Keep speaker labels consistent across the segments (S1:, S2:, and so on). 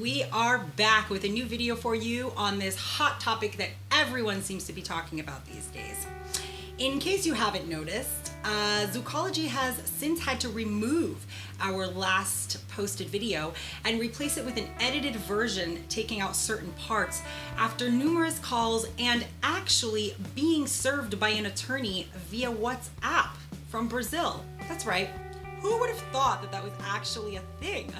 S1: We are back with a new video for you on this hot topic that everyone seems to be talking about these days. In case you haven't noticed, Zoukology has since had to remove our last posted video and replace it with an edited version taking out certain parts after numerous calls and actually being served by an attorney via WhatsApp from Brazil. That's right. Who would have thought that that was actually a thing?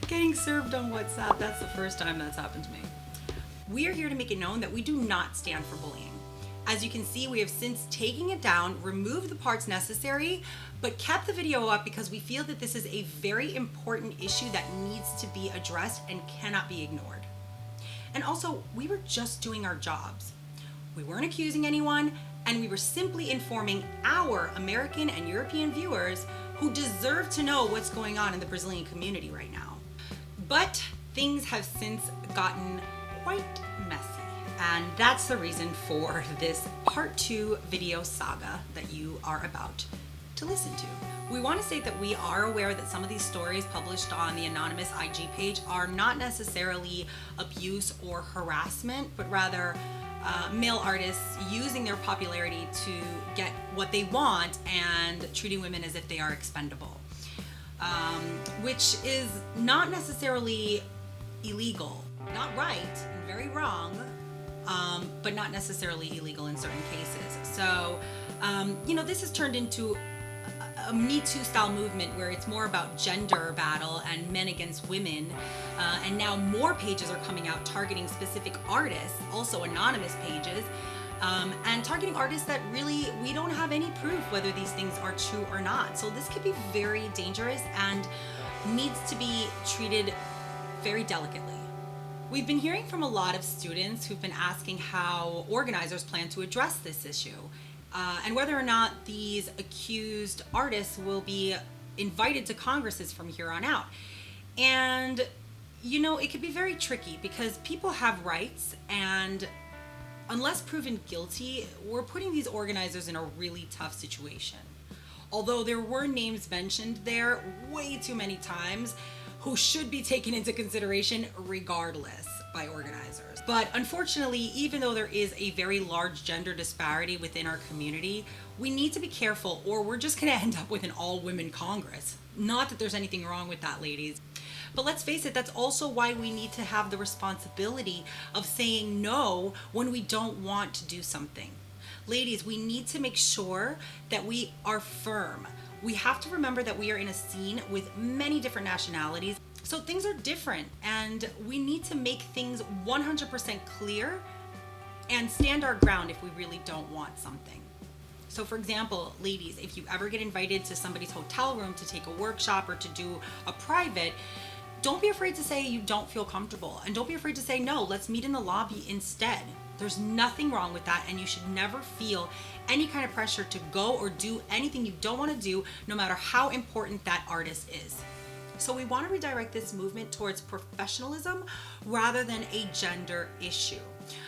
S1: Getting served on WhatsApp, that's the first time that's happened to me. We are here to make it known that we do not stand for bullying. As you can see, we have since taken it down, removed the parts necessary, but kept the video up because we feel that this is a very important issue that needs to be addressed and cannot be ignored. And also, we were just doing our jobs. We weren't accusing anyone, and we were simply informing our American and European viewers who deserve to know what's going on in the Brazilian community right now. But things have since gotten quite messy, and that's the reason for this part 2 video saga that you are about to listen to. We want to state that we are aware that some of these stories published on the anonymous IG page are not necessarily abuse or harassment, but rather male artists using their popularity to get what they want and treating women as if they are expendable. Which is not necessarily illegal, not right and very wrong, but not necessarily illegal in certain cases. So, this has turned into a metoo style movement where it's more about gender battle and men against women, and now more pages are coming out targeting specific artists, also anonymous pages, and targeting artists that really we don't have any proof whether these things are true or not. So this could be very dangerous and needs to be treated very delicately. We've been hearing from a lot of students who've been asking how organizers plan to address this issue, and whether or not these accused artists will be invited to congresses from here on out. And it could be very tricky because people have rights, and unless proven guilty, we're putting these organizers in a really tough situation. Although there were names mentioned there way too many times who should be taken into consideration regardless by organizers. But unfortunately, even though there is a very large gender disparity within our community, we need to be careful or we're just gonna end up with an all-women Congress. Not that there's anything wrong with that, ladies. But let's face it, that's also why we need to have the responsibility of saying no when we don't want to do something. Ladies, we need to make sure that we are firm. We have to remember that we are in a scene with many different nationalities, so things are different, and we need to make things 100% clear and stand our ground if we really don't want something. So for example, ladies, if you ever get invited to somebody's hotel room to take a workshop or to do a private, don't be afraid to say you don't feel comfortable, and don't be afraid to say no, let's meet in the lobby instead. There's nothing wrong with that, and you should never feel any kind of pressure to go or do anything you don't want to do, no matter how important that artist is. So we want to redirect this movement towards professionalism rather than a gender issue.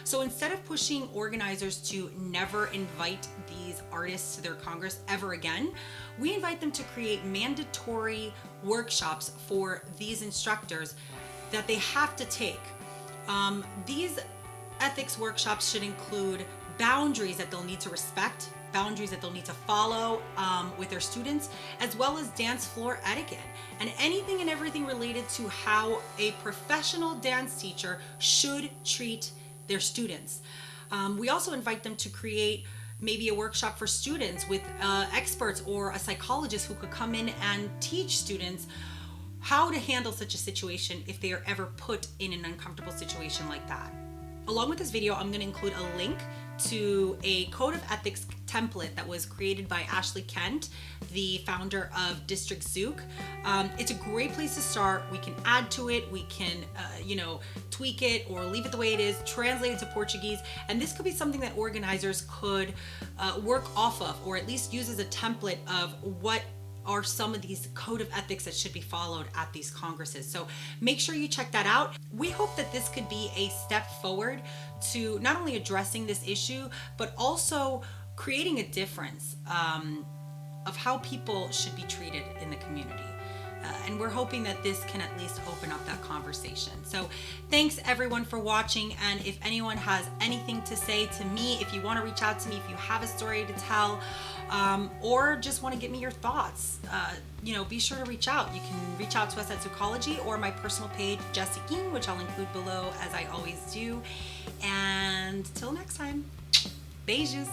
S1: So instead of pushing organizers to never invite these artists to their Congress ever again, we invite them to create mandatory workshops for these instructors that they have to take. These ethics workshops should include boundaries that they'll need to respect, boundaries that they'll need to follow with their students, as well as dance floor etiquette, and anything and everything related to how a professional dance teacher should treat their students. We also invite them to create maybe a workshop for students with experts or a psychologist who could come in and teach students how to handle such a situation if they are ever put in an uncomfortable situation like that. Along with this video, I'm going to include a link to a code of ethics template that was created by Ashley Kent, the founder of District Zouk. It's a great place to start. We can add to it, we can tweak it or leave it the way it is, translate it to Portuguese, and this could be something that organizers could work off of, or at least use as a template of what are some of these code of ethics that should be followed at these congresses. So make sure you check that out. We hope that this could be a step forward to not only addressing this issue, but also creating a difference of how people should be treated in the community. And we're hoping that this can at least open up that conversation. So thanks everyone for watching. And if anyone has anything to say to me, if you want to reach out to me, if you have a story to tell, or just want to give me your thoughts, be sure to reach out. You can reach out to us at Zoukology or my personal page, Jessica, which I'll include below as I always do. And till next time, beijos.